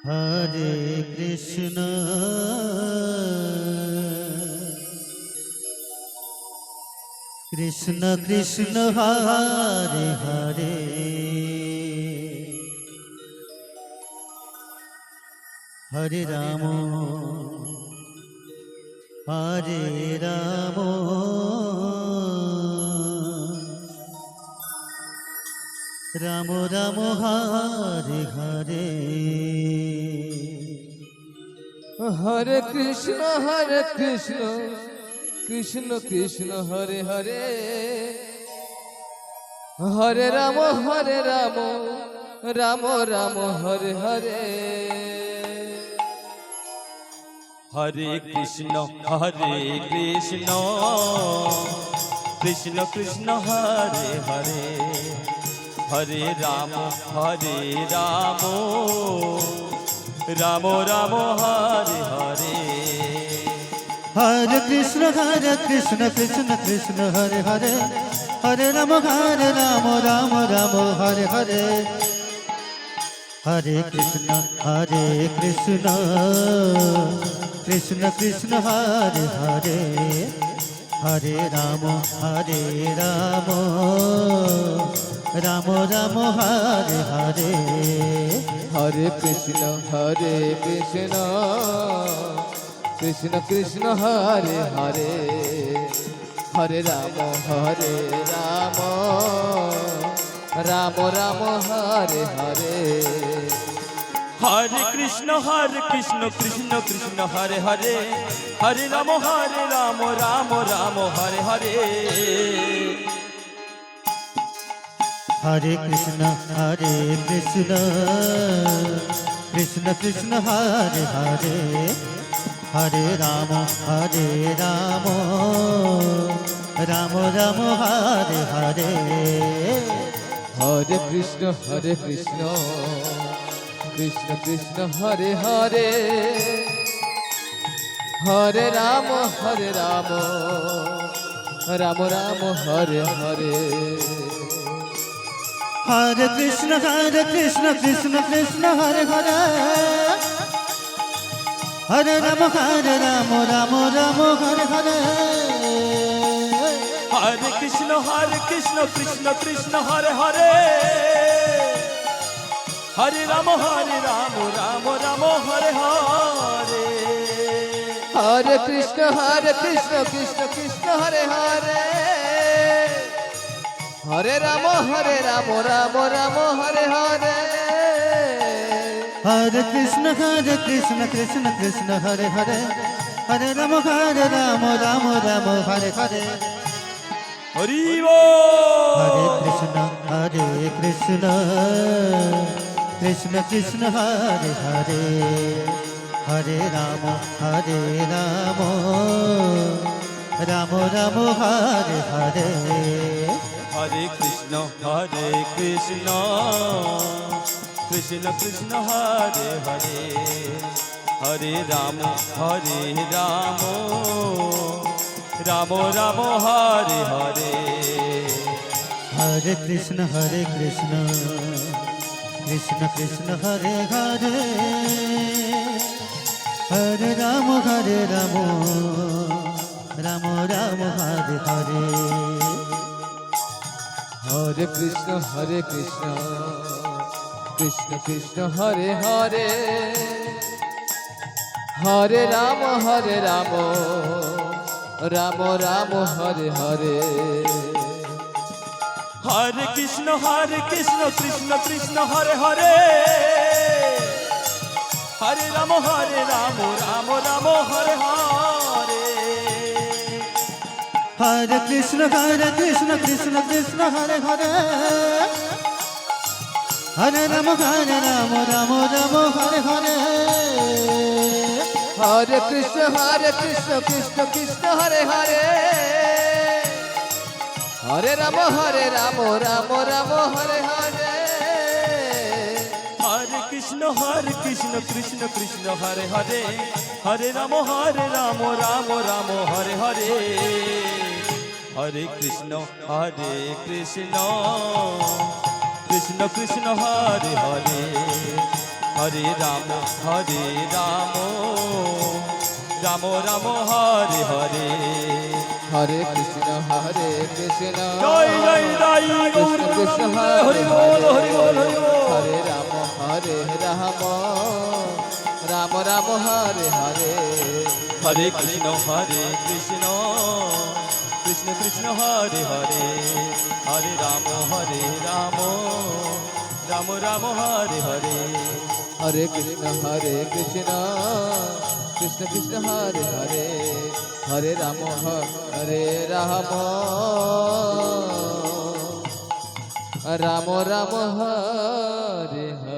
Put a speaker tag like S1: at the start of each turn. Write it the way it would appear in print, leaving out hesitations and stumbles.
S1: हरे कृष्ण कृष्ण कृष्ण हरे हरे हरे राम राम राम हरे हरे
S2: हरे कृष्ण कृष्ण कृष्ण हरे हरे हरे राम राम राम हरे हरे
S3: हरे कृष्ण कृष्ण कृष्ण हरे हरे हरे राम राम राम हरे हरे
S1: हरे कृष्ण कृष्ण कृष्ण हरे हरे हरे राम राम हरे हरे हरे कृष्ण कृष्ण कृष्ण हरे हरे हरे राम राम राम हरे हरे
S2: हरे कृष्ण कृष्ण कृष्ण हरे हरे हरे राम राम राम हरे हरे
S3: हरे कृष्ण कृष्ण कृष्ण हरे हरे हरे राम राम हरे हरे
S1: हरे कृष्ण कृष्ण कृष्ण हरे हरे हरे राम राम राम हरे हरे
S2: हरे कृष्ण कृष्ण कृष्ण हरे हरे हरे राम राम राम हरे हरे
S1: हरे कृष्ण कृष्ण कृष्ण हरे हरे हरे राम राम हरे हरे
S3: हरे कृष्ण कृष्ण कृष्ण हरे हरे हरे राम राम हरे हरे
S2: हरे कृष्ण कृष्ण कृष्ण हरे हरे हरे राम राम हरे हरे
S1: हरे कृष्ण कृष्ण कृष्ण हरे हरे हरे राम राम हरे हरे
S3: हरि बोल।
S1: हरे कृष्ण कृष्ण कृष्ण हरे हरे हरे राम राम राम हरे हरे
S3: हरे कृष्ण कृष्ण कृष्ण हरे हरे हरे राम राम हरे हरे
S1: हरे कृष्ण कृष्ण कृष्ण हरे हरे हरे राम राम हरे हरे
S2: हरे कृष्ण कृष्ण कृष्ण हरे हरे हरे राम राम हरे हरे
S3: हरे कृष्ण कृष्ण कृष्ण हरे हरे हरे राम राम हरे हरे
S1: हरे कृष्ण कृष्ण कृष्ण हरे हरे हरे राम राम हरे हरे
S2: हरे कृष्ण कृष्ण कृष्ण हरे हरे हरे राम राम हरे हरे
S3: हरे कृष्ण कृष्ण कृष्ण हरे हरे हरे राम राम हरे हरे हरे कृष्ण कृष्ण कृष्ण कृष्ण हरे हरे হরে রাম রাম রাম হরে হরে
S2: হরে কৃষ্ণ হরে কৃষ্ণ
S3: জয় জয় জয় গৌর
S2: কৃষ্ণ কৃষ্ণ
S3: হরি বল হরি বল হরি বল
S2: হরে রাম রাম রাম হরে হরে
S3: হরে কৃষ্ণ কৃষ্ণ কৃষ্ণ হরে হরে হরে রাম রাম রাম হরে হরে
S2: হরে কৃষ্ণ কৃষ্ণ কৃষ্ণ হরে হরে হরে রাম রাম রাম হরে হরে।